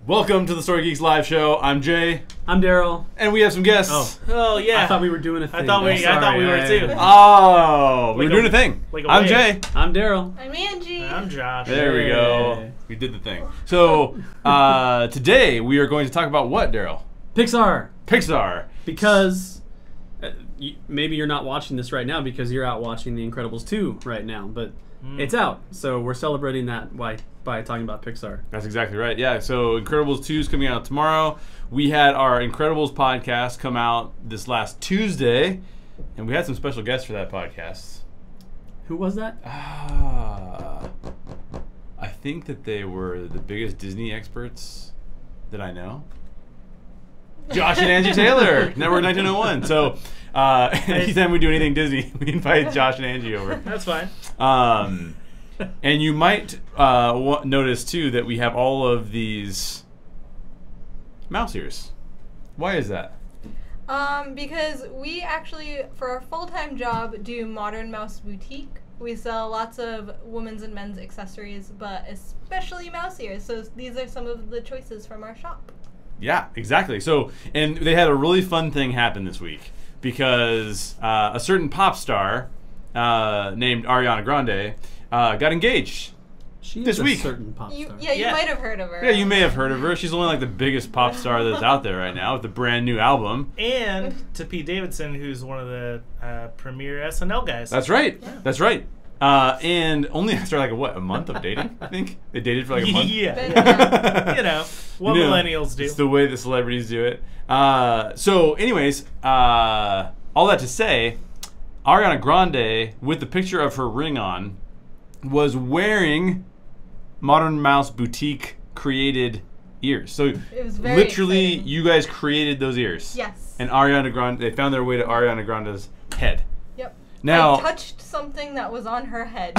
Welcome to the Story Geeks live show. I'm Jay. I'm Daryl. And we have some guests. Oh yeah. I thought we were doing a thing. I thought we were too. Oh, we're doing a thing. I'm Jay. I'm Daryl. I'm Angie. I'm Josh. There we go. We did the thing. So today we are going to talk about what, Daryl? Pixar. Pixar. Because maybe you're not watching this right now because you're out watching The Incredibles 2 right now, but it's out. So we're celebrating that by talking about Pixar. That's exactly right. Yeah, so Incredibles 2 is coming out tomorrow. We had our Incredibles podcast come out this last Tuesday, and we had some special guests for that podcast. Who was that? I think that they were the biggest Disney experts that I know. Josh and Angie Taylor, Network 1901. So anytime we do anything Disney, we invite Josh and Angie over. That's fine. And you might notice, too, that we have all of these mouse ears. Why is that? Because we actually, for our full-time job, do Modern Mouse Boutique. We sell lots of women's and men's accessories, but especially mouse ears. So these are some of the choices from our shop. Yeah, exactly. So, and they had a really fun thing happen this week because a certain pop star named Ariana Grande got engaged this week. A certain pop star. You might have heard of her. Yeah, you may have heard of her. She's only like the biggest pop star that's out there right now with a brand new album. And to Pete Davidson, who's one of the premier SNL guys. That's right. Yeah. That's right. And only after like a month of dating, I think they dated for like a month. Yeah. You know what millennials do. It's the way the celebrities do it. So, anyways, all that to say, Ariana Grande, with the picture of her ring on, was wearing Modern Mouse Boutique created ears. So it was very literally, exciting. you guys created those ears. Yes. And Ariana Grande, they found their way to Ariana Grande's head. Yep. Now, I touched something that was on her head.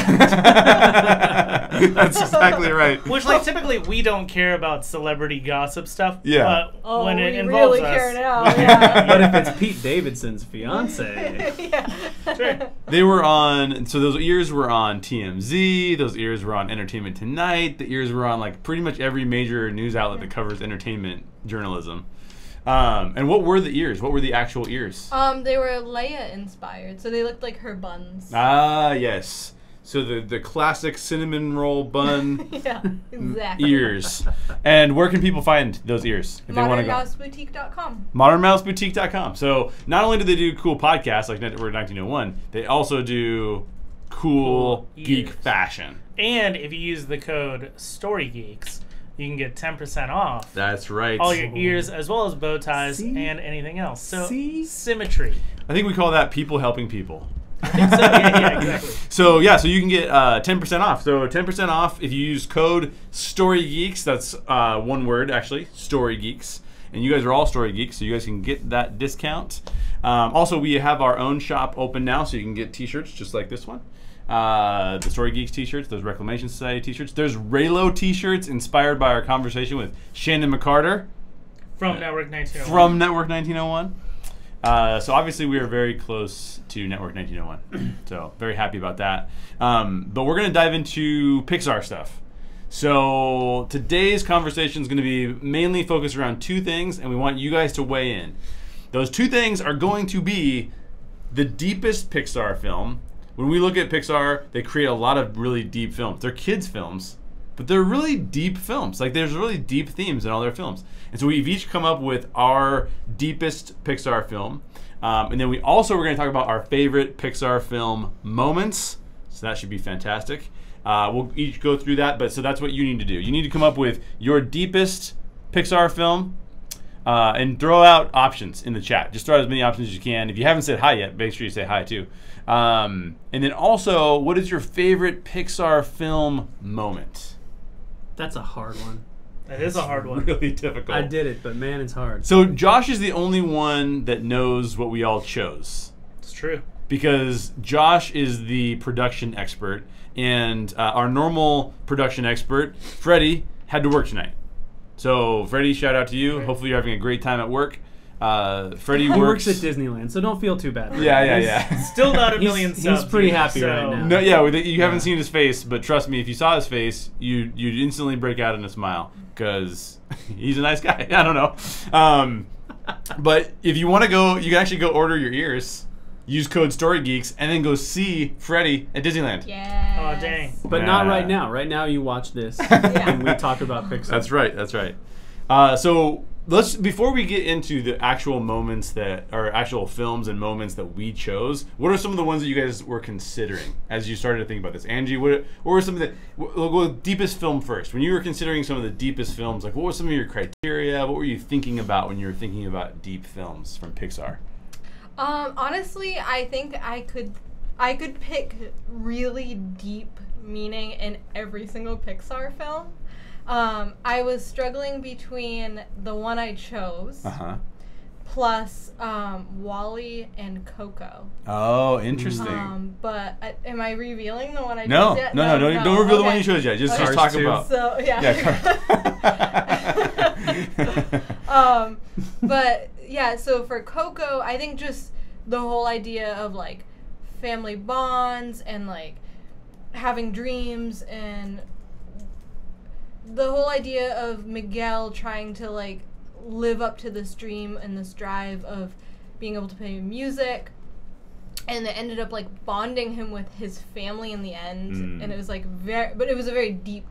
That's exactly right. Which, like, typically we don't care about celebrity gossip stuff. Yeah. But when it we involves really us, care now. Yeah. But if it's Pete Davidson's fiance, Yeah. Sure. They were on, so those ears were on TMZ, those ears were on Entertainment Tonight, the ears were on like pretty much every major news outlet that covers entertainment journalism. And what were the ears? What were the actual ears? They were Leia inspired, so they looked like her buns. Ah, yes. So the classic cinnamon roll bun Yeah, exactly. ears. And where can people find those ears if they want to go? ModernMouseBoutique.com. ModernMouseBoutique.com. So not only do they do cool podcasts like Network 1901, they also do cool geek ears. fashion. And if you use the code Story Geeks, you can get 10% off. That's right. All your ears, as well as bow ties and anything else. So symmetry. I think we call that people helping people. So, yeah, exactly. So yeah, so you can get 10% off. So 10% off if you use code Story Geeks. That's one word actually, Story Geeks. And you guys are all Story Geeks, so you guys can get that discount. Also, we have our own shop open now, so you can get T-shirts just like this one. The Story Geeks T-shirts, those Reclamation Society T-shirts. There's Raylo T-shirts inspired by our conversation with Shannon McCarter From Network 1901. From Network 1901. So obviously we are very close to Network 1901. So very happy about that. But we're going to dive into Pixar stuff. So today's conversation is going to be mainly focused around two things, and we want you guys to weigh in. Those two things are going to be the deepest Pixar film. When we look at Pixar, they create a lot of really deep films. They're kids' films, but they're really deep films. Like, there's really deep themes in all their films. And so we've each come up with our deepest Pixar film. And then we also we're going to talk about our favorite Pixar film moments. So that should be fantastic. We'll each go through that, but so that's what you need to do. You need to come up with your deepest Pixar film and throw out options in the chat. Just throw out as many options as you can. If you haven't said hi yet, make sure you say hi too. And then also, what is your favorite Pixar film moment? that's a hard one. That is a hard one. Really difficult. I did it, but man, it's hard. So Josh is the only one that knows what we all chose. It's true. Because Josh is the production expert, and our normal production expert, Freddie, had to work tonight. So Freddie, shout out to you. Right. Hopefully you're having a great time at work. Freddie He works works at Disneyland, so don't feel too bad. Yeah. Still not a million subs. He's pretty either, happy so- right now. No, yeah, you haven't seen his face, but trust me, if you saw his face, you'd instantly break out in a smile because he's a nice guy. I don't know. But if you want to go, you can actually go order your ears. Use code Story Geeks and then go see Freddie at Disneyland. Yes. Oh, dang. But not Yeah. right now. Right now, you watch this Yeah. and we talk about Pixar. That's right. So before we get into the actual moments that are actual films and moments that we chose, what are some of the ones that you guys were considering as you started to think about this? Angie, what were some of the we'll go with deepest film first? When you were considering some of the deepest films, like what were some of your criteria? What were you thinking about when you were thinking about deep films from Pixar? Honestly, I think I could pick really deep meaning in every single Pixar film. I was struggling between the one I chose plus WALL-E and Coco. Oh, interesting. But am I revealing the one I No, chose yet? no, don't reveal the one you chose yet. Just Okay. talk Cars about. So but yeah, so for Coco, I think just the whole idea of like family bonds and like having dreams and the whole idea of Miguel trying to like live up to this dream and this drive of being able to play music, and it ended up like bonding him with his family in the end, and it was like but it was a very deep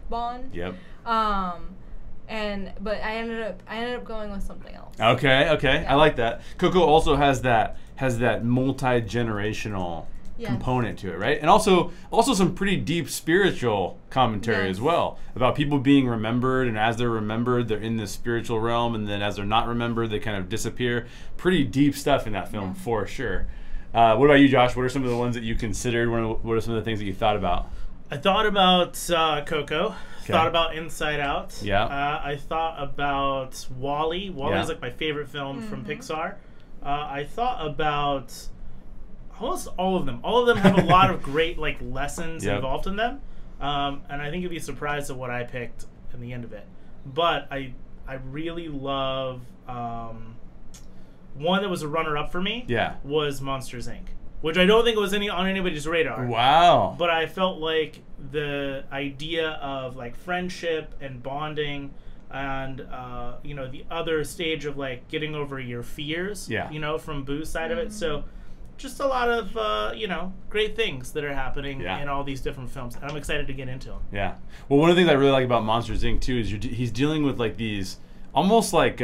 bond. Yep. But I ended up going with something else. Okay. Yeah. I like that. Coco also has that multi-generational Yes. component to it, right? And also some pretty deep spiritual commentary Yes. as well about people being remembered, and as they're remembered, they're in this spiritual realm, and then as they're not remembered, they kind of disappear. Pretty deep stuff in that film for sure. What about you, Josh? What are some of the ones that you considered? What are some of the things that you thought about? I thought about Coco. Okay. Thought about Inside Out. Yeah. I thought about WALL-E. WALL-E is like my favorite film from Pixar. I thought about almost all of them. All of them have a lot of great like lessons involved in them. And I think you'd be surprised at what I picked in the end of it. But I really love one that was a runner-up for me. Yeah. Was Monsters Inc., which I don't think was on anybody's radar. Wow. But I felt like the idea of like friendship and bonding, and the other stage of like getting over your fears. Yeah. From Boo's side of it. So just a lot of great things that are happening in all these different films, and I'm excited to get into them. Yeah. Well, one of the things I really like about Monsters Inc. too is he's dealing with like these almost like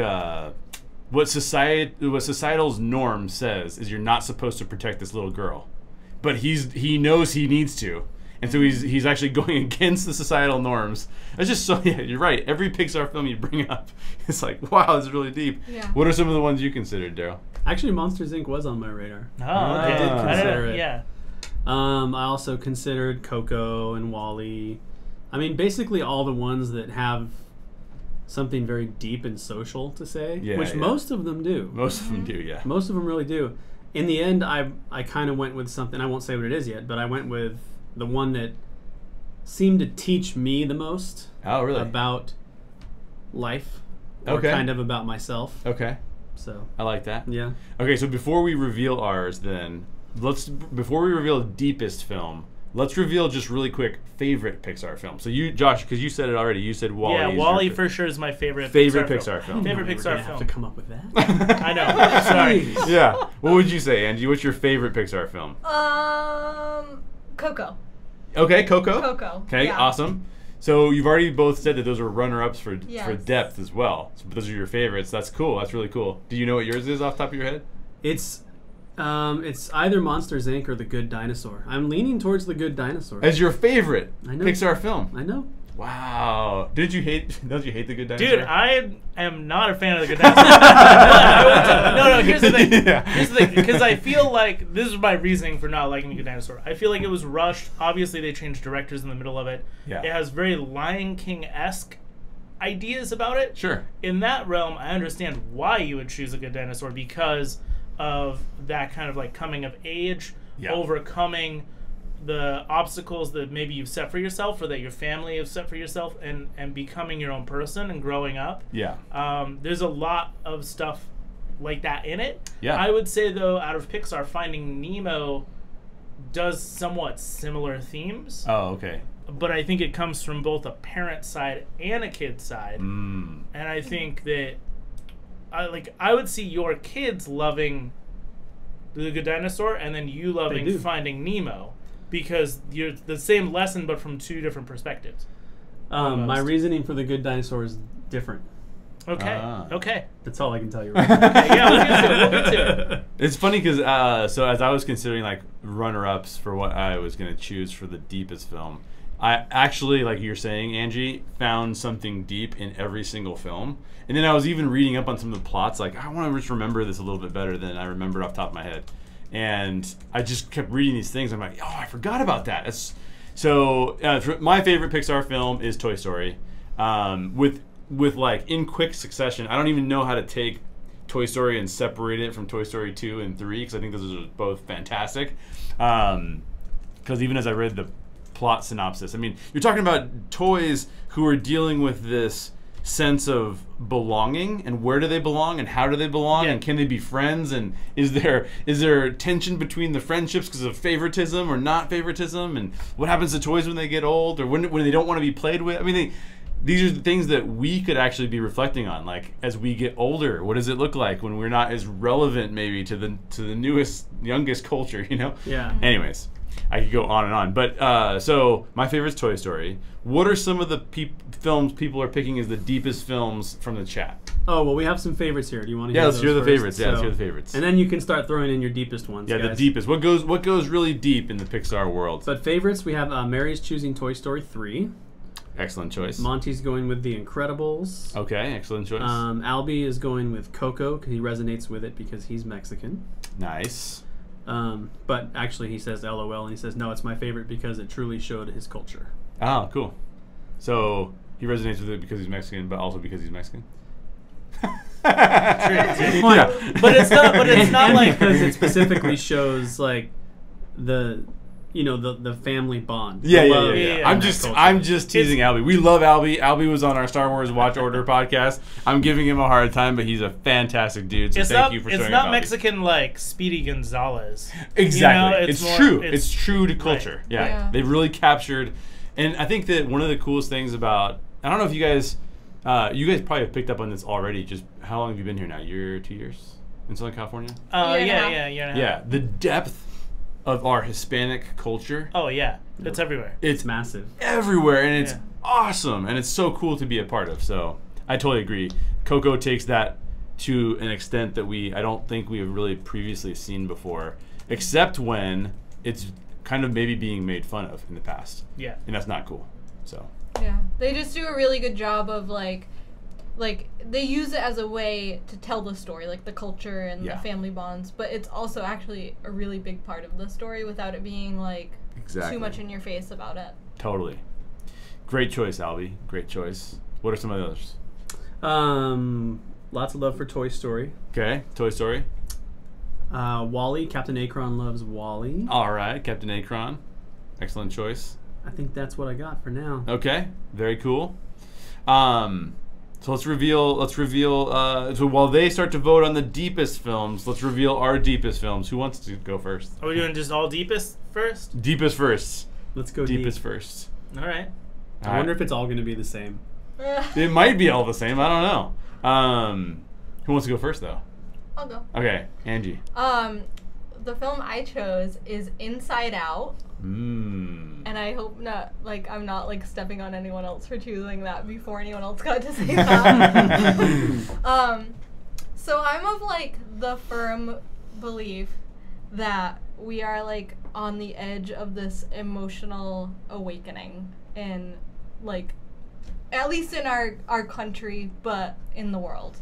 what societal's norm says is you're not supposed to protect this little girl, but he knows he needs to, and so he's actually going against the societal norms. It's just so you're right. Every Pixar film you bring up, it's like wow, this is really deep. Yeah. What are some of the ones you considered, Daryl? Actually, Monsters Inc. was on my radar. Oh, I okay. did consider it. Yeah. I also considered Coco and WALL-E. I mean, basically all the ones that have something very deep and social to say, which most of them do. Most of them do, yeah. Most of them really do. In the end, I kind of went with something, I won't say what it is yet, but I went with the one that seemed to teach me the most about life, or kind of about myself. Okay. So I like that. Yeah. Okay, so before we reveal ours, then before we reveal deepest film, let's reveal just really quick favorite Pixar film. So you, Josh, because you said it already, you said WALL-E. Yeah, WALL-E for sure is my favorite Pixar film. Favorite We're Pixar gonna film. have to come up with that. I know. Sorry. Yeah. What would you say, Angie? What's your favorite Pixar film? Coco. Okay, Coco. Coco. Okay, yeah. awesome. So you've already both said that those are runner-ups for Yes. depth as well. So those are your favorites. That's cool. That's really cool. Do you know what yours is off the top of your head? It's either Monsters Inc. or The Good Dinosaur. I'm leaning towards The Good Dinosaur. As your favorite I know. Pixar film. I know. Wow. Don't you hate The Good Dinosaur? Dude, I am not a fan of The Good Dinosaur. No, here's the thing. Yeah. Here's the thing, because I feel like, this is my reasoning for not liking The Good Dinosaur. I feel like it was rushed. Obviously, they changed directors in the middle of it. Yeah. It has very Lion King-esque ideas about it. Sure. In that realm, I understand why you would choose A Good Dinosaur, because of that kind of like coming of age, overcoming the obstacles that maybe you've set for yourself or that your family have set for yourself, and becoming your own person and growing up. Yeah. There's a lot of stuff like that in it. Yeah. I would say though, out of Pixar, Finding Nemo does somewhat similar themes. Oh, okay. But I think it comes from both a parent side and a kid side. And I think that I would see your kids loving The Good Dinosaur and then you loving Finding Nemo, because you're the same lesson but from two different perspectives. My reasoning for The Good Dinosaur is different. Okay. That's all I can tell you right now. Okay, yeah, we'll get to it. It's funny because so as I was considering like runner-ups for what I was going to choose for the deepest film, I actually, like you're saying, Angie, found something deep in every single film. And then I was even reading up on some of the plots. Like, I want to just remember this a little bit better than I remember off the top of my head. And I just kept reading these things. I'm like, oh, I forgot about that. My favorite Pixar film is Toy Story. With like in quick succession, I don't even know how to take Toy Story and separate it from Toy Story 2 and 3, because I think those are both fantastic. Because even as I read the plot synopsis, I mean, you're talking about toys who are dealing with this sense of belonging, and where do they belong and how do they belong, and can they be friends, and is there tension between the friendships because of favoritism or not favoritism, and what happens to toys when they get old or when they don't want to be played with. I mean, these are the things that we could actually be reflecting on, like as we get older. What does it look like when we're not as relevant maybe to the youngest culture, you know? Yeah. Anyways, I could go on and on, but so my favorite is Toy Story. What are some of the films people are picking as the deepest films from the chat? Oh, well, we have some favorites here. Do you want to hear let's hear the first? favorites. Yeah, let's hear the favorites. And then you can start throwing in your deepest ones. Yeah, guys. the deepest. What goes really deep in the Pixar world? But favorites, we have Mary's choosing Toy Story 3. Excellent choice. Monty's going with The Incredibles. Okay, excellent choice. Albie is going with Coco because he resonates with it because he's Mexican. Nice. But actually he says LOL, and he says, no, it's my favorite because it truly showed his culture. Oh, cool. So he resonates with it because he's Mexican, but also because he's Mexican? True. Yeah. But it's not like... because it specifically shows like the family bond. Yeah. I'm just teasing Albie. We love Albie. Albie was on our Star Wars Watch Order podcast. I'm giving him a hard time, but he's a fantastic dude. So thank you for showing up. It's not Mexican like Speedy Gonzalez. Exactly. It's true. It's true to culture. Right. Yeah. They've really captured. And I think that one of the coolest things about, I don't know if you guys probably have picked up on this already. Just how long have you been here now? 2 years in Southern California? Yeah. The depth of our Hispanic culture. Oh yeah, it's everywhere. It's massive. Everywhere, and it's awesome, and it's so cool to be a part of. So I totally agree. Coco takes that to an extent that I don't think we have really previously seen before, except when it's kind of maybe being made fun of in the past. Yeah. And that's not cool. So. Yeah, they just do a really good job of like they use it as a way to tell the story, like the culture and the family bonds, but it's also actually a really big part of the story without it being like too much in your face about it. Totally. Great choice, Albie. Great choice. What are some of the others? Lots of love for Toy Story. Okay, Toy Story. WALL-E. Captain Akron loves WALL-E. All right, Captain Akron. Excellent choice. I think that's what I got for now. Okay, very cool. So let's reveal. So while they start to vote on the deepest films, let's reveal our deepest films. Who wants to go first? Are we doing just all deepest first? Deepest first. Let's go deepest first. All right. I wonder if it's all going to be the same. It might be all the same. I don't know. Who wants to go first, though? I'll go. Okay, Angie. The film I chose is Inside Out. And I hope not, like, I'm not, like, stepping on anyone else for choosing that before anyone else got to say that. So I'm of, like, the firm belief that we are, like, on the edge of this emotional awakening in, like, at least in our country, but in the world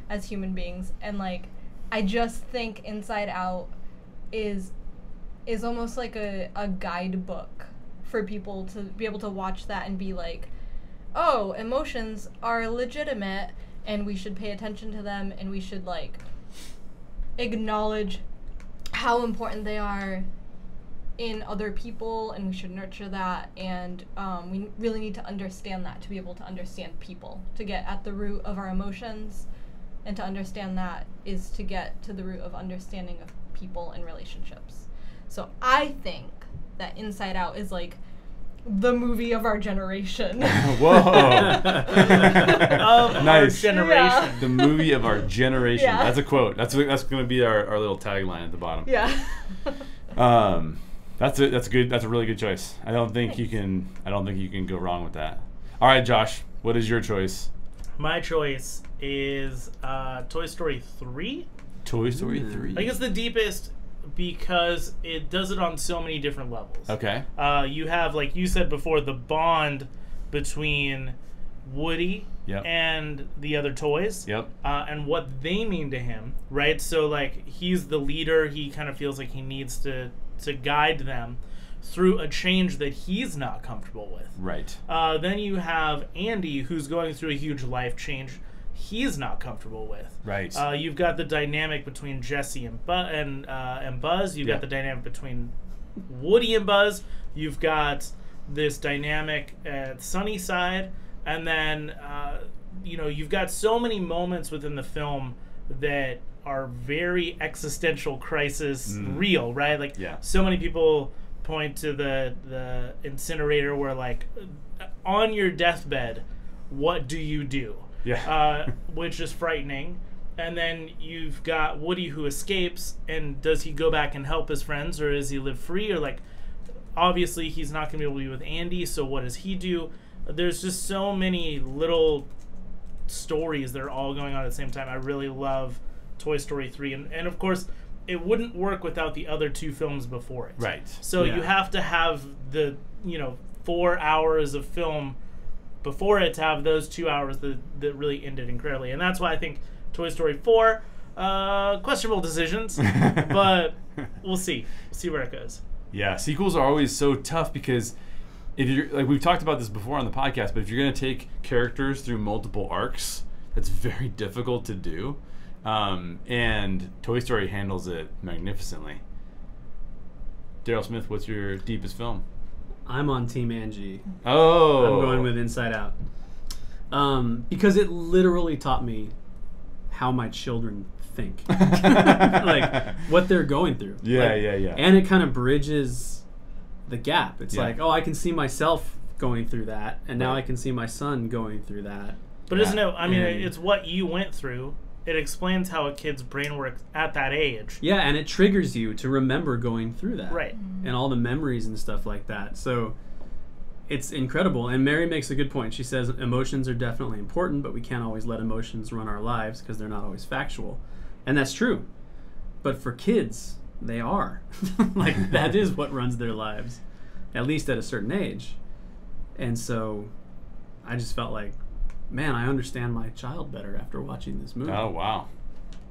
as human beings. And, like, I just think Inside Out is almost like a guidebook for people to be able to watch that and be like, oh, emotions are legitimate and we should pay attention to them and we should like acknowledge how important they are in other people and we should nurture that, and we really need to understand that to be able to understand people, to get at the root of our emotions And to understand that is to get to the root of understanding of people and relationships. So I think that Inside Out is like the movie of our generation. Whoa. Of nice. Our generation. Yeah. The movie of our generation. Yeah. That's a quote. That's going to be our little tagline at the bottom. Yeah. That's good. That's a really good choice. I don't think you can go wrong with that. All right, Josh, what is your choice? My choice is Toy Story 3. Toy Story 3. I think it's the deepest because it does it on so many different levels. Okay. You have, like you said before, the bond between Woody and the other toys. Yep. And what they mean to him, right? So, like, he's the leader. He kind of feels like he needs to guide them through a change that he's not comfortable with. Right. Then you have Andy, who's going through a huge life change he's not comfortable with. Right. You've got the dynamic between Jesse and Buzz. You've got the dynamic between Woody and Buzz. You've got this dynamic at Sunnyside. And then, you've got so many moments within the film that are very existential crisis real, right? Like, so many people point to the incinerator where, like, on your deathbed, what do you do? Which is frightening. And then you've got Woody who escapes, and does he go back and help his friends, or does he live free? Or, like, obviously he's not going to be able to be with Andy, so what does he do? There's just so many little stories that are all going on at the same time. I really love Toy Story 3. And of course, it wouldn't work without the other two films before it. Right. So you have to have the 4 hours of film before it to have those 2 hours that really ended incredibly. And that's why I think Toy Story 4, questionable decisions, but we'll see. We'll see where it goes. Yeah, sequels are always so tough because if you're, like, we've talked about this before on the podcast, but if you're going to take characters through multiple arcs, that's very difficult to do. And Toy Story handles it magnificently. Daryl Smith, what's your deepest film? I'm on Team Angie. Oh. I'm going with Inside Out. Because it literally taught me how my children think. Like, what they're going through. Yeah. And it kind of bridges the gap. It's like, I can see myself going through that, and now I can see my son going through that. But isn't it, I mean, it's what you went through. It explains how a kid's brain works at that age. Yeah, and it triggers you to remember going through that. Right. And all the memories and stuff like that. So it's incredible. And Mary makes a good point. She says emotions are definitely important, but we can't always let emotions run our lives because they're not always factual. And that's true. But for kids, they are. Like, that is what runs their lives, at least at a certain age. And so I just felt like, man, I understand my child better after watching this movie. Oh, wow.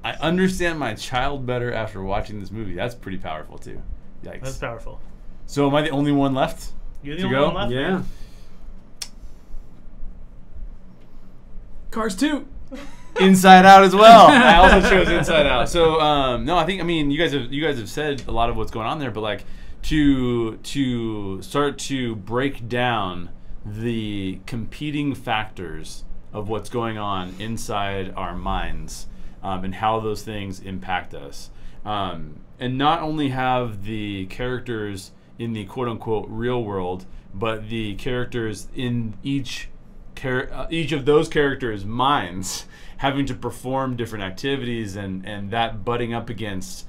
I understand my child better after watching this movie. That's pretty powerful, too. Yikes. That's powerful. So am I the only one left? You're the only one left? Yeah. Man. Cars 2. Inside Out as well. I also chose Inside Out. So no, I mean you guys have said a lot of what's going on there, but like to start to break down the competing factors of what's going on inside our minds and how those things impact us, and not only have the characters in the quote unquote real world, but the characters in each of those characters' minds having to perform different activities and that butting up against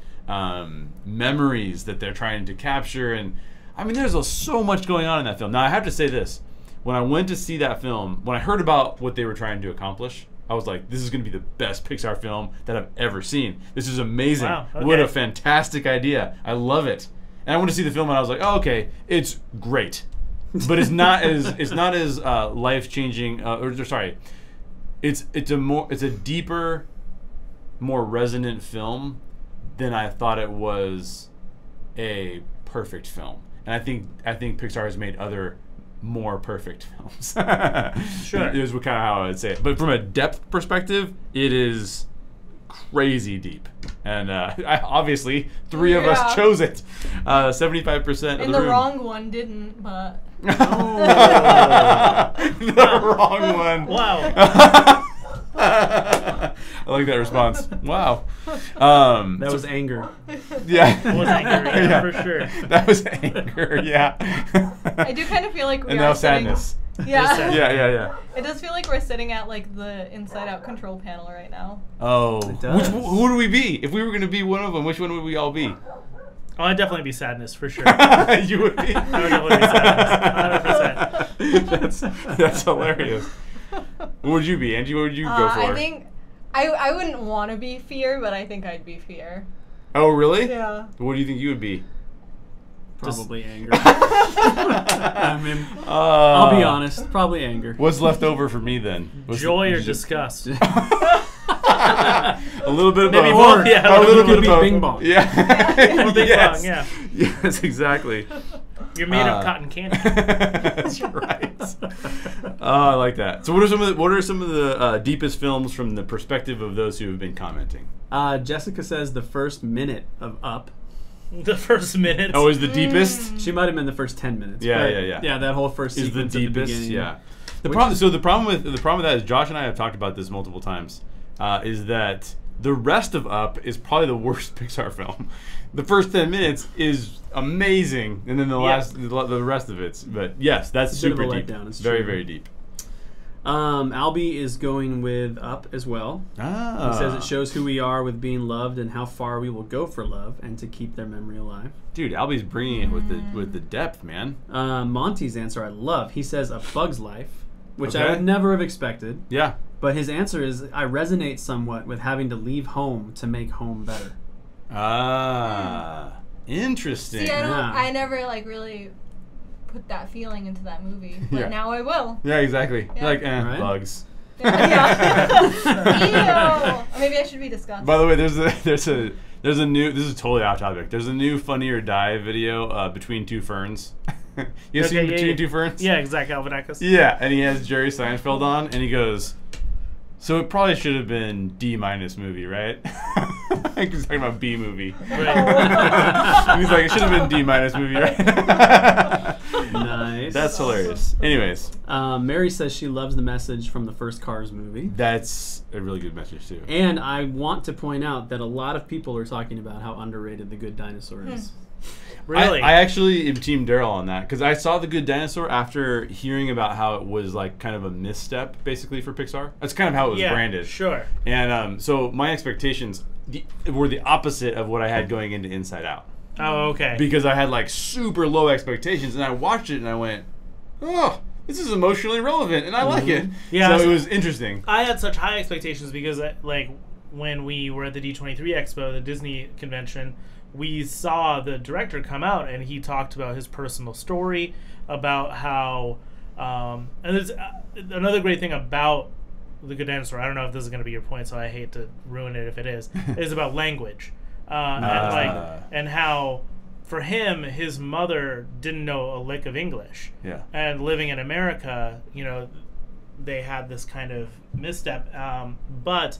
memories that they're trying to capture. And I mean, there's so much going on in that film. Now, I have to say this. When I went to see that film, when I heard about what they were trying to accomplish, I was like, this is going to be the best Pixar film that I've ever seen. This is amazing. Wow, okay. What a fantastic idea. I love it. And I went to see the film and I was like, oh, okay, it's great. But it's not as life-changing, it's a deeper, more resonant film than I thought it was a perfect film. And I think Pixar has made other more perfect films. Sure. Is kind of how I would say it. But from a depth perspective, it is crazy deep. And obviously, three of us chose it. 75% of the room. And the wrong one didn't, but... The wrong one. Wow. I like like that response. Wow. That was anger. Yeah. It was anger, for sure. That was anger, yeah. I do kind of feel like we and are now sitting, sadness. Yeah. Yeah. It does feel like we're sitting at like the Inside Out control panel right now. Oh. It does. Who would we be? If we were going to be one of them, which one would we all be? Oh, I'd definitely be sadness, for sure. You would be? I would definitely be sadness. 100%. That's hilarious. What would you be, Angie? What would you go for? I think I wouldn't want to be fear, but I think I'd be fear. Oh, really? Yeah. What do you think you would be? Probably anger. I mean, I'll be honest. Probably anger. What's left over for me then? Joy or disgust? A little bit of Maybe both. both, yeah. A little bit Could of be both. Bing Bong. Yeah. Or Bing Bong, yeah. Yes, exactly. You're made of cotton candy. That's right. Oh, I like that. So, what are some of the deepest films from the perspective of those who have been commenting? Jessica says the first minute of Up. The first minute. Oh, is the deepest? She might have been the first 10 minutes. Yeah, but yeah. Yeah, that whole first Is the sequence at the deepest? beginning. Yeah. The problem with that is Josh and I have talked about this multiple times. Is that the rest of Up is probably the worst Pixar film. The first 10 minutes is amazing, and then the rest of it's. But yes, that's It's a bit super of a deep. letdown, it's very, true. very deep. Albie is going with Up as well. He says it shows who we are with being loved and how far we will go for love and to keep their memory alive. Dude, Albie's bringing it with the depth, man. Monty's answer I love. He says A Bug's Life, which I Okay. would never have expected. Yeah. But his answer is I resonate somewhat with having to leave home to make home better. Interesting. See, Yeah. I never like really put that feeling into that movie, but Yeah. now I will. Yeah, exactly. Yeah. Like, Right? bugs. Yeah. Ew. Maybe I should be disgusted. By the way, there's a new. This is totally off topic. There's a new Funny or Die video between two ferns. You seen Between Two Ferns? Yeah, exactly. Alvinakis. Yeah, and he has Jerry Seinfeld on, and he goes, "So it probably should have been D- movie, right?" He's talking about B movie. Right. He's like, "It should have been D- movie, right?" Nice. That's hilarious. Anyways, Mary says she loves the message from the first Cars movie. that's a really good message too. And I want to point out that a lot of people are talking about how underrated The Good Dinosaur is. Really? I actually am Team Daryl on that because I saw The Good Dinosaur after hearing about how it was like kind of a misstep basically for Pixar. That's kind of how it was branded. Sure. And so my expectations were the opposite of what I had going into Inside Out. Oh, okay. Because I had like super low expectations, and I watched it and I went, "Oh, this is emotionally relevant, and I like it." Yeah, so it was interesting. I had such high expectations because, like, when we were at the D23 Expo, the Disney convention, we saw the director come out and he talked about his personal story, about how, and there's another great thing about The Good Dinosaur. I don't know if this is going to be your point, so I hate to ruin it if it is. Is about language, and how for him his mother didn't know a lick of English. Yeah. And living in America, they had this kind of misstep, but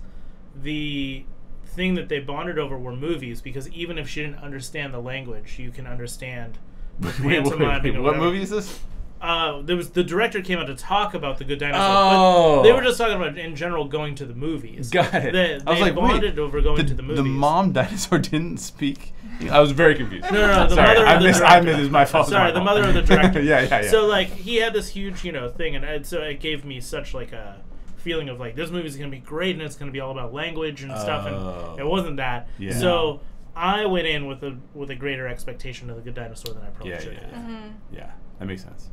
the thing that they bonded over were movies, because even if she didn't understand the language, you can understand pantomiming or what whatever. movie is this? There was the director came out to talk about The Good Dinosaur, Oh. but they were just talking about in general going to the movies. Got it. They I was like, bonded wait, over going to the movies. The mom dinosaur didn't speak. I was very confused. No, the Sorry, mother of the director. I missed. It's my fault. Sorry, the mother of the director. yeah. So like he had this huge thing, and so it gave me such like a feeling of like this movie is going to be great and it's going to be all about language and stuff, and it wasn't that. Yeah. So I went in with a greater expectation of The Good Dinosaur than I probably should have. Yeah, that makes sense.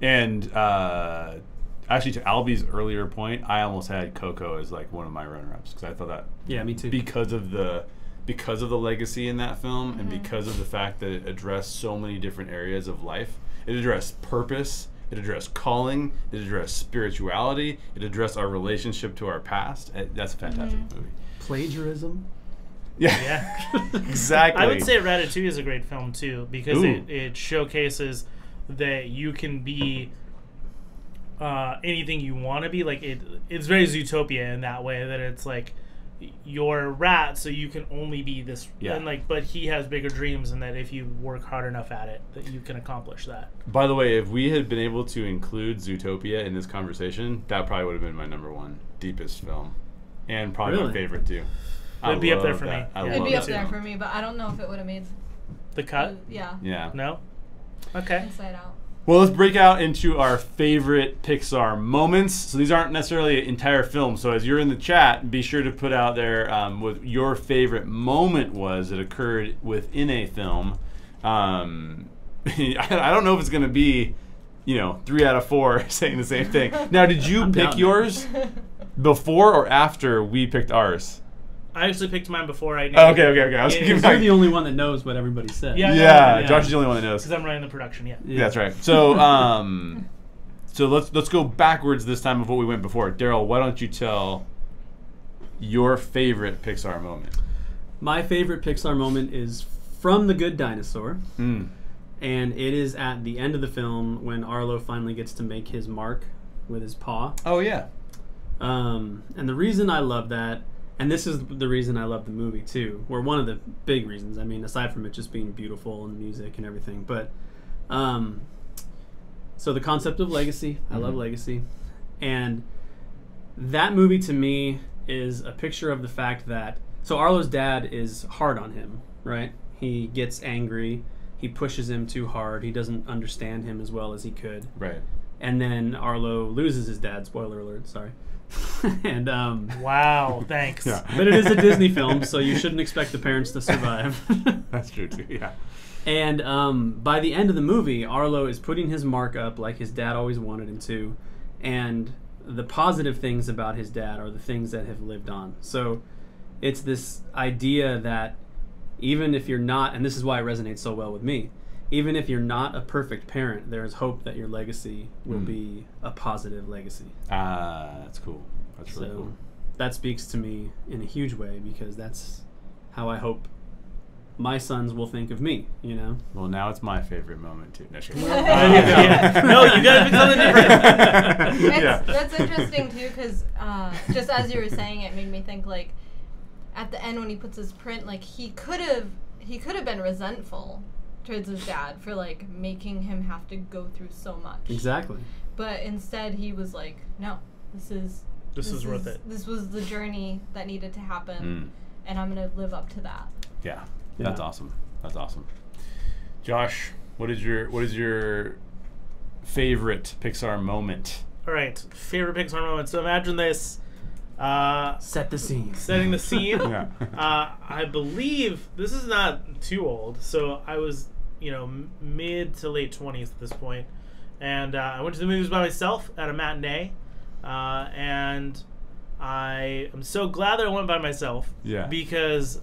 And actually, to Albie's earlier point, I almost had Coco as like one of my runner-ups because I thought that Me too. because of the legacy in that film and because of the fact that it addressed so many different areas of life. It addressed purpose. It addressed calling. It addressed spirituality. It addressed our relationship to our past. That's a fantastic movie. Plagiarism. Yeah, exactly. I would say Ratatouille is a great film too because it showcases that you can be anything you want to be. Like it's very Zootopia in that way that it's like you're a rat, so you can only be this. Yeah. And but he has bigger dreams, and that if you work hard enough at it, that you can accomplish that. By the way, if we had been able to include Zootopia in this conversation, that probably would have been my number one deepest film. and probably my favorite too. It'd be up there for me. It'd be up there for me, but I don't know if it would have made the cut. Yeah. No. Okay. Inside Out. Well, let's break out into our favorite Pixar moments. So these aren't necessarily entire films. So as you're in the chat, be sure to put out there what your favorite moment was that occurred within a film. I don't know if it's going to be, 3 out of 4 saying the same thing. Now, did you pick yours before or after we picked ours? I actually picked mine before I knew. Okay. I was you're the only one that knows what everybody said. Yeah. Josh is the only one that knows. Because I'm running the production, yeah. That's right. So so let's go backwards this time of what we went before. Daryl, why don't you tell your favorite Pixar moment? My favorite Pixar moment is from The Good Dinosaur. And it is at the end of the film when Arlo finally gets to make his mark with his paw. Oh, yeah. And the reason I love that, and this is the reason I love the movie too, or one of the big reasons, I mean, aside from it just being beautiful and music and everything, but so the concept of legacy, I love legacy. And that movie to me is a picture of the fact that, so Arlo's dad is hard on him, right? He gets angry. He pushes him too hard. He doesn't understand him as well as he could. Right. And then Arlo loses his dad. Spoiler alert, sorry. And wow, thanks. Yeah. But it is a Disney film, so you shouldn't expect the parents to survive. That's true too, yeah. And by the end of the movie, Arlo is putting his mark up like his dad always wanted him to. And the positive things about his dad are the things that have lived on. So it's this idea that even if you're not, and this is why it resonates so well with me, even if you're not a perfect parent, there is hope that your legacy will be a positive legacy. That's cool. That's really cool. That speaks to me in a huge way because that's how I hope my sons will think of me, Well, now it's my favorite moment, too. No, sure. No, you gotta pick something different. That's interesting, too, because just as you were saying, it made me think, like, at the end when he puts his print, like, he could have been resentful towards his dad for, like, making him have to go through so much. Exactly. But instead he was like, no, this is worth it. This was the journey that needed to happen, and I'm going to live up to that. Yeah. That's awesome. That's awesome. Josh, what is your favorite Pixar moment? All right, favorite Pixar moment. So imagine this. Set the scene. Setting the scene. Yeah. I believe this is not too old. So I was, mid to late 20s at this point, and I went to the movies by myself at a matinee, and I am so glad that I went by myself. Yeah. Because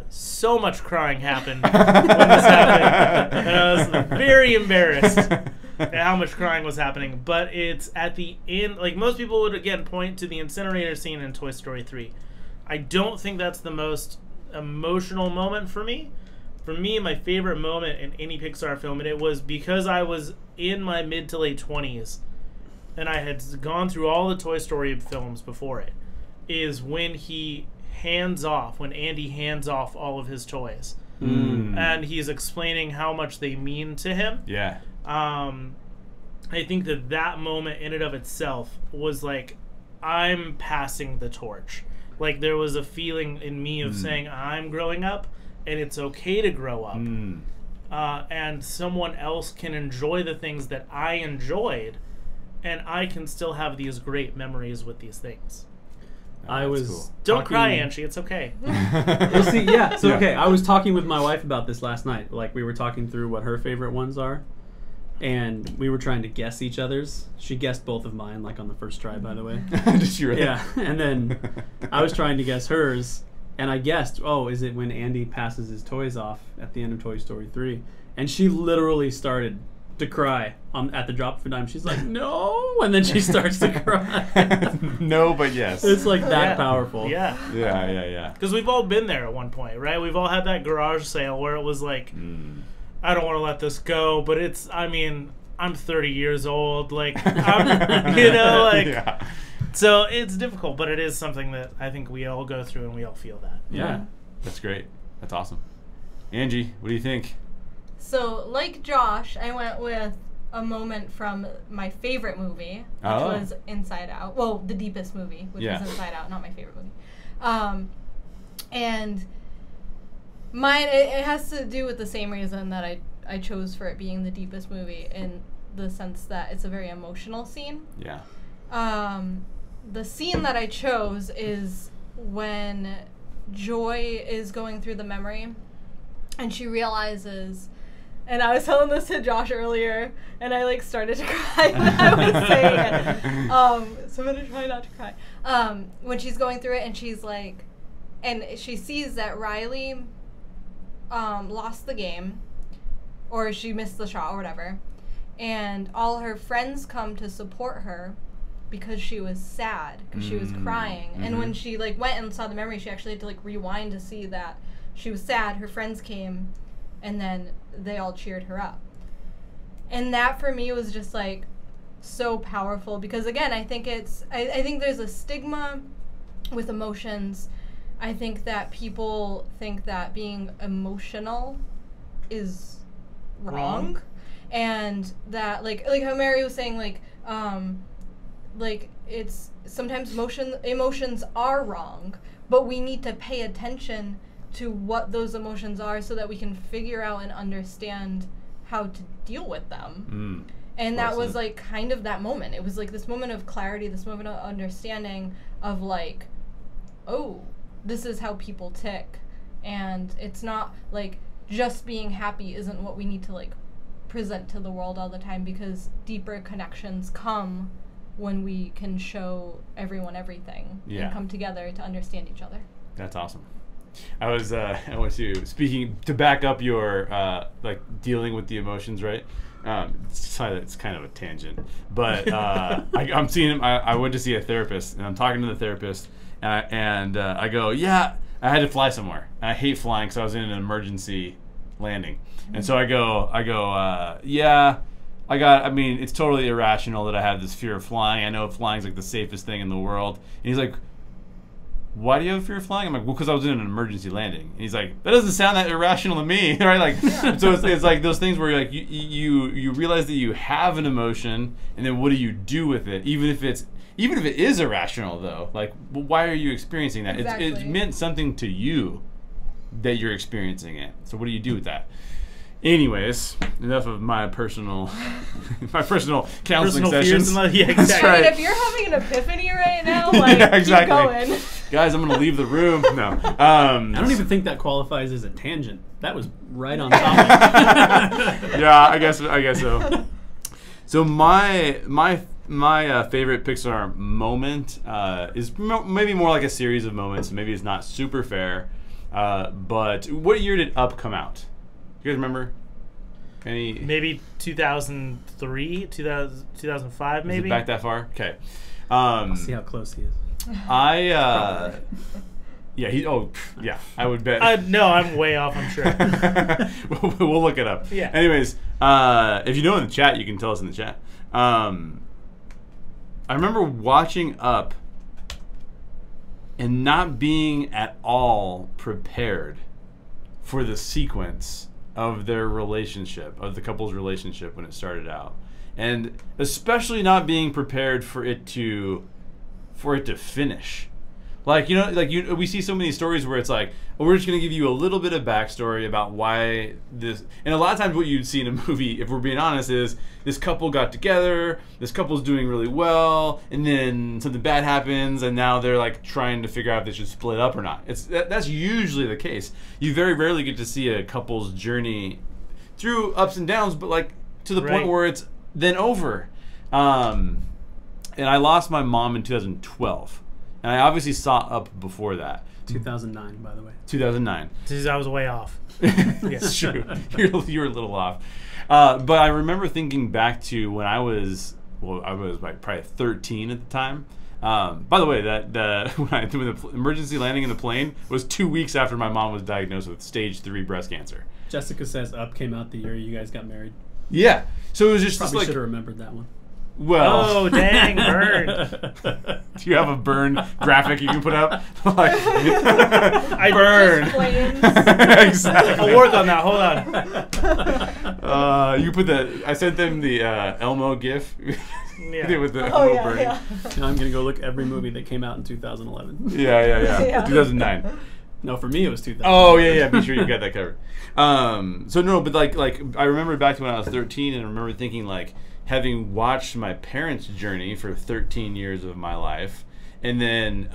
so much crying happened when this happened, and I was very embarrassed at how much crying was happening. But it's at the end, like most people would again point to the incinerator scene in Toy Story 3. I don't think that's the most emotional moment for me. For me, my favorite moment in any Pixar film, and it was because I was in my mid to late 20s, and I had gone through all the Toy Story films before it, is when when Andy hands off all of his toys. And he's explaining how much they mean to him. Yeah. I think that moment in and of itself was like, I'm passing the torch. Like there was a feeling in me of saying, I'm growing up and it's okay to grow up. And someone else can enjoy the things that I enjoyed, and I can still have these great memories with these things. Don't cry, Angie. It's okay. Well, see, yeah. So, okay, I was talking with my wife about this last night. Like, we were talking through what her favorite ones are, and we were trying to guess each other's. She guessed both of mine, like, on the first try, by the way. Did she really? Yeah. And then I was trying to guess hers, and I guessed, is it when Andy passes his toys off at the end of Toy Story 3? And she literally started to cry at the drop of a dime. She's like, no, and then she starts to cry. No, but yes. It's like that powerful. Yeah. Because we've all been there at one point, right? We've all had that garage sale where it was like, I don't want to let this go, but I'm 30 years old, like, so it's difficult, but it is something that I think we all go through and we all feel that. Yeah. That's great. That's awesome. Angie, what do you think? So, like Josh, I went with a moment from my favorite movie, which was Inside Out. Well, the deepest movie, which was Inside Out, not my favorite movie. And mine, it has to do with the same reason that I chose for it being the deepest movie, in the sense that it's a very emotional scene. Yeah. The scene that I chose is when Joy is going through the memory, and she realizes, and I was telling this to Josh earlier, and I like started to cry when I was saying it. So I'm gonna try not to cry. When she's going through it, and she's like, and she sees that Riley lost the game, or she missed the shot or whatever, and all her friends come to support her because she was sad, because she was crying. Mm-hmm. And when she like went and saw the memory, she actually had to like rewind to see that she was sad. Her friends came, and then they all cheered her up. And that for me was just like so powerful, because again, I think I think there's a stigma with emotions. I think that people think that being emotional is wrong. And that like how Mary was saying, like it's sometimes emotions are wrong, but we need to pay attention to what those emotions are so that we can figure out and understand how to deal with them. And that was like kind of that moment. It was like this moment of clarity, this moment of understanding of like, oh, this is how people tick. And it's not like just being happy isn't what we need to like present to the world all the time, because deeper connections come when we can show everyone everything and come together to understand each other. That's awesome. I want to, speaking to back up your like dealing with the emotions, right? It's kind of a tangent, but I'm seeing him. I went to see a therapist, and I'm talking to the therapist, and I go, yeah, I had to fly somewhere. And I hate flying because I was in an emergency landing, and so I go, yeah. I mean, it's totally irrational that I have this fear of flying. I know flying's like the safest thing in the world. And he's like, why do you have a fear of flying? I'm like, well, because I was in an emergency landing. And he's like, that doesn't sound that irrational to me, right? Like, so it's like those things where like you realize that you have an emotion, and then what do you do with it? Even if it is irrational, though, like, well, why are you experiencing that? Exactly. It's meant something to you that you're experiencing it. So what do you do with that? Anyways, enough of my personal counseling sessions. Yeah, exactly. I mean, if you're having an epiphany right now, like, keep going. Guys, I'm going to leave the room. No. I don't even think that qualifies as a tangent. That was right on topic. Yeah, I guess so. So my favorite Pixar moment is maybe more like a series of moments. Maybe it's not super fair. But what year did Up come out? You guys remember? Maybe 2003, 2005, maybe? Is it back that far? Okay. I'll see how close he is. I would bet. No, I'm way off, I'm sure. We'll look it up. Yeah. Anyways, if you know in the chat, you can tell us in the chat. I remember watching Up and not being at all prepared for the sequence of their relationship, of the couple's relationship when it started out, and especially not being prepared for it to finish. We see so many stories where it's like, well, we're just going to give you a little bit of backstory about why this, and a lot of times what you'd see in a movie, if we're being honest, is this couple got together, this couple's doing really well, and then something bad happens, and now they're like trying to figure out if they should split up or not. That's usually the case. You very rarely get to see a couple's journey through ups and downs, but like to the point where it's then over. And I lost my mom in 2012. And I obviously saw Up before that. 2009, by the way. 2009. I was way off. It's true. You were a little off. But I remember thinking back to when I was like probably 13 at the time. By the way, when the emergency landing in the plane was 2 weeks after my mom was diagnosed with stage 3 breast cancer. Jessica says Up came out the year you guys got married. Yeah. So it was just Probably like, should have remembered that one. Well, oh dang, burned. Do you have a burn graphic you can put up? Like, I burn. Exactly. I'll work on that. Hold on. You put the. I sent them the Elmo GIF. Yeah. With the Elmo burn. Now I'm gonna go look every movie that came out in 2011. Yeah. 2009. No, for me it was 2000. Oh yeah. Be sure you got that covered. So no, but like I remember back to when I was 13, and I remember thinking like, having watched my parents' journey for 13 years of my life, and then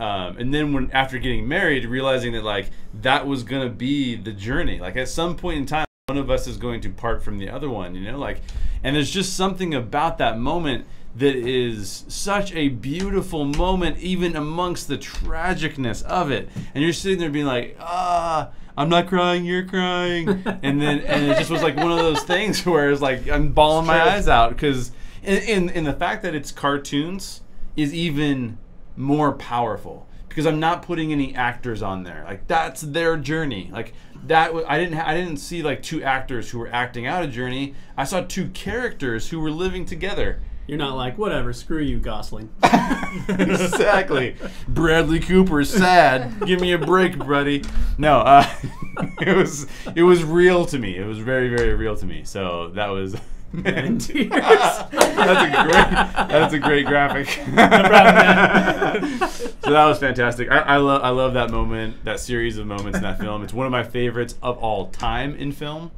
when after getting married, realizing that like that was gonna be the journey. Like at some point in time, one of us is going to part from the other one. You know, like, and there's just something about that moment that is such a beautiful moment, even amongst the tragicness of it. And you're sitting there being like, I'm not crying, you're crying. And it just was like one of those things where it's like I'm bawling my eyes out, because in the fact that it's cartoons is even more powerful, because I'm not putting any actors on there. Like that's their journey. Like that I didn't see like two actors who were acting out a journey. I saw two characters who were living together. You're not like, whatever, screw you, Gosling. Exactly. Bradley Cooper's sad. Give me a break, buddy. No, it was real to me. It was very, very real to me. So that was. Man, tears. That's a great graphic. No problem, man. So that was fantastic. I love that moment, that series of moments in that film. It's one of my favorites of all time in film.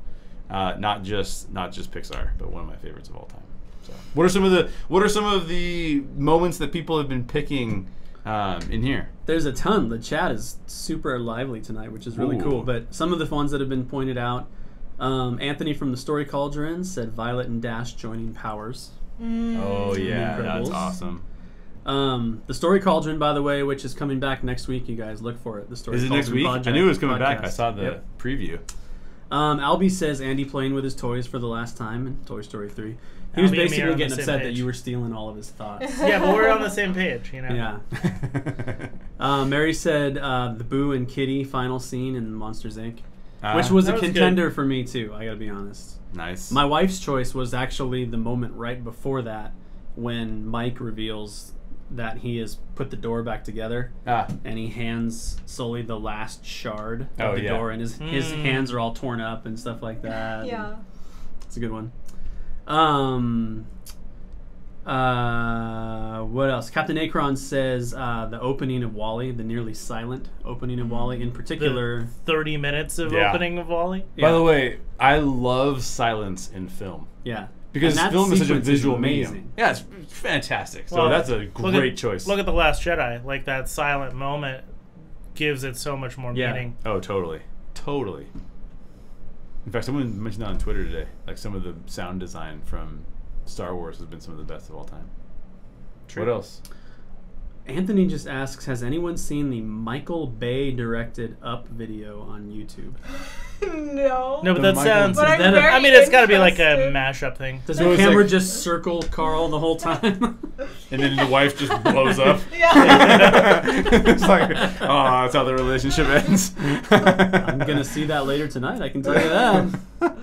Not just Pixar, but one of my favorites of all time. So, what are some of the moments that people have been picking in here? There's a ton. The chat is super lively tonight, which is really cool. But some of the ones that have been pointed out, Anthony from the Story Cauldron said Violet and Dash joining powers. Oh yeah, that's awesome. The Story Cauldron, by the way, which is coming back next week. You guys look for it. The Story Is it Cauldron next week? Project, I knew it was coming podcast. back. I saw the preview. Albie says Andy playing with his toys for the last time in Toy Story 3. He was basically getting upset that you were stealing all of his thoughts. Yeah, but we're on the same page, you know. Yeah. Mary said the Boo and Kitty final scene in Monsters Inc., which was a contender for me too. I gotta be honest. Nice. My wife's choice was actually the moment right before that, when Mike reveals that he has put the door back together, and he hands Sully the last shard of the door, and his hands are all torn up and stuff like that. Yeah. It's a good one. What else? Captain Akron says the opening of WALL-E, the nearly silent opening of WALL-E, in particular. The 30 minutes of opening of WALL-E. By the way, I love silence in film. Yeah. Because film is such a visual medium. Yeah, it's fantastic. So that's a great choice. Look at The Last Jedi. Like, that silent moment gives it so much more meaning. Oh, totally. Totally. In fact, someone mentioned that on Twitter today. Like, some of the sound design from Star Wars has been some of the best of all time. True. What else? Anthony just asks, has anyone seen the Michael Bay directed Up video on YouTube? No. No, but that sounds... But I mean, it's got to be like a mashup thing. Does the camera just circle Carl the whole time? And then the wife just blows up? Yeah. It's like, oh, that's how the relationship ends. I'm going to see that later tonight, I can tell you that.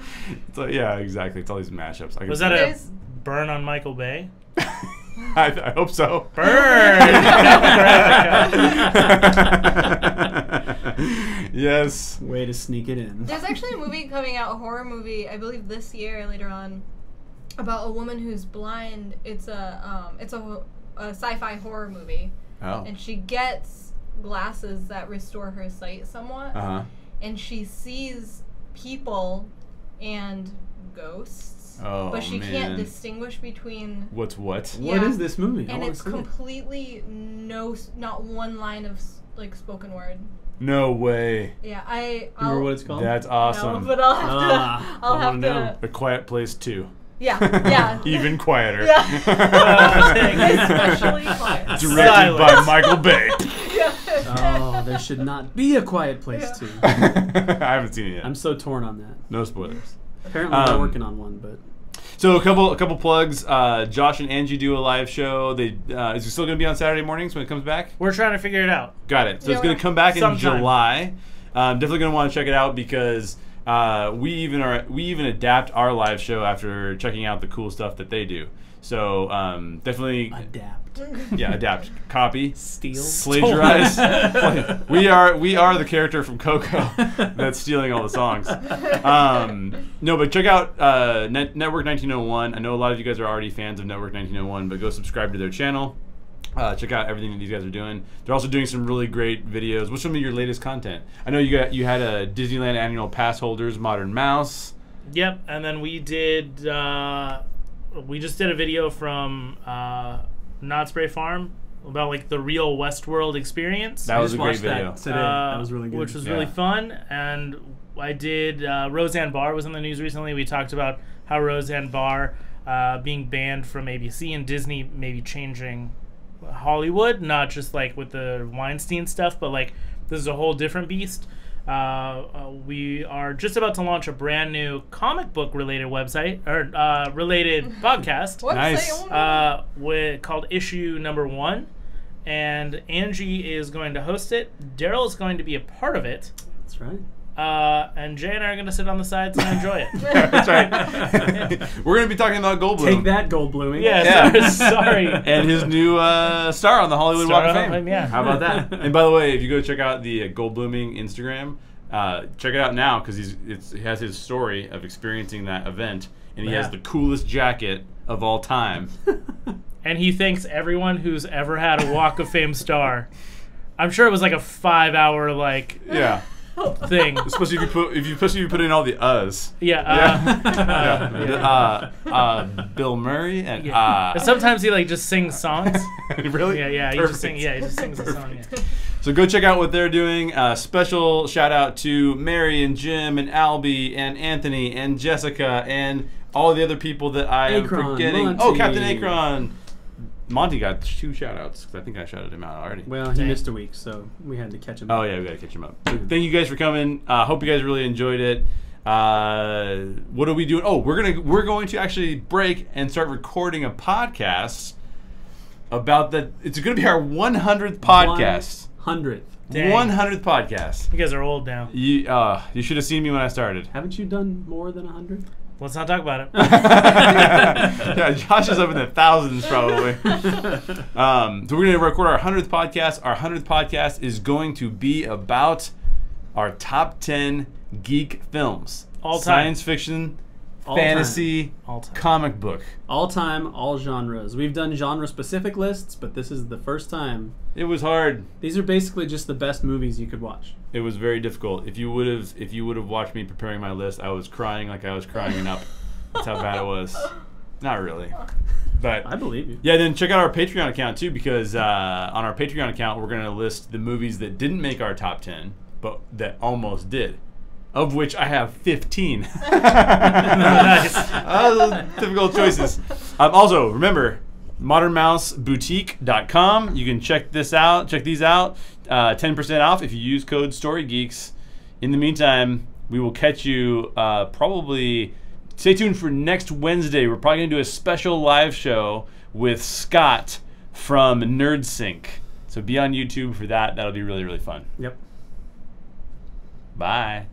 So, yeah, exactly. It's all these mashups. Was that a burn on Michael Bay? I hope so. Burn! Yes. Way to sneak it in. There's actually a movie coming out, a horror movie, I believe this year later on, about a woman who's blind. It's a sci-fi horror movie. Oh. And she gets glasses that restore her sight somewhat. Uh-huh. And she sees people and ghosts. Oh, but she can't distinguish between what's what. Yeah. What is this movie? And it's completely not one line of like spoken word. No way. Yeah, remember what it's called? That's awesome. No, but I'll have to. A Quiet Place 2. Yeah. Even quieter. Yeah. Especially quiet. Directed by Michael Bay. Oh, there should not be a Quiet Place 2. I haven't seen it yet. I'm so torn on that. No spoilers. Apparently they're working on one, but... So a couple plugs. Josh and Angie do a live show. Is it still going to be on Saturday mornings when it comes back? We're trying to figure it out. Got it. So it's going to come back in July. Definitely going to want to check it out because we even adapt our live show after checking out the cool stuff that they do. So definitely adapt. Yeah, adapt. Copy. Steal. Plagiarize. we are the character from Coco that's stealing all the songs. No, but check out Network 1901. I know a lot of you guys are already fans of Network 1901, but go subscribe to their channel. Check out everything that these guys are doing. They're also doing some really great videos. What's some of your latest content? I know you had a Disneyland annual pass holders, Modern Mouse. Yep, and then we did. We just did a video from Knott's Berry Farm about like the real Westworld experience. That was a great video. Today. That was really good. Which was really fun. And I did Roseanne Barr was in the news recently. We talked about how Roseanne Barr being banned from ABC and Disney maybe changing Hollywood, not just like with the Weinstein stuff, but like this is a whole different beast. We are just about to launch a brand new comic book related website or related podcast. Nice. Called Issue Number 1, and Angie is going to host it. Daryl is going to be a part of it. That's right. And Jay and I are going to sit on the sides and enjoy it. That's right. We're going to be talking about Goldblum. Take that, Goldbluming. Yeah. Sorry. And his new star on the Hollywood Walk of Fame. Yeah. How about that? And by the way, if you go check out the Goldbluming Instagram, check it out now because he has his story of experiencing that event, and he has the coolest jacket of all time. And he thanks everyone who's ever had a Walk of Fame star. I'm sure it was like a 5-hour thing. Especially if you put in all the uhs. Bill Murray and And sometimes he like just sings songs. Really? Yeah. He just sings a song. Yeah. So go check out what they're doing. Special shout out to Mary and Jim and Albie and Anthony and Jessica and all the other people that I am forgetting. Monty. Oh, Captain Akron. Monty got 2 shout outs because I think I shouted him out already. Well, he missed a week, so we had to catch him up. Oh, yeah, we got to catch him up. Thank you guys for coming. Hope you guys really enjoyed it. What are we doing? Oh, we're going to actually break and start recording a podcast about that. It's going to be our 100th podcast. 100th. Dang. 100th podcast. You guys are old now. You should have seen me when I started. Haven't you done more than 100? Let's not talk about it. Yeah, Josh is up in the thousands probably. So we're going to record our 100th podcast. Our 100th podcast is going to be about our top 10 geek films. All time. Science fiction, fantasy, comic book. All time, all genres. We've done genre-specific lists, but this is the first time. It was hard. These are basically just the best movies you could watch. It was very difficult. If you would have watched me preparing my list, I was crying like I was crying in Up. That's how bad it was. Not really, but I believe you. Yeah, then check out our Patreon account too, because on our Patreon account we're going to list the movies that didn't make our top 10, but that almost did. Of which I have 15. Nice. Difficult choices. Also, remember, modernmouseboutique.com. You can check these out. 10% off if you use code Story Geeks. In the meantime, we will catch you probably. Stay tuned for next Wednesday. We're probably going to do a special live show with Scott from NerdSync. So be on YouTube for that. That'll be really, really fun. Yep. Bye.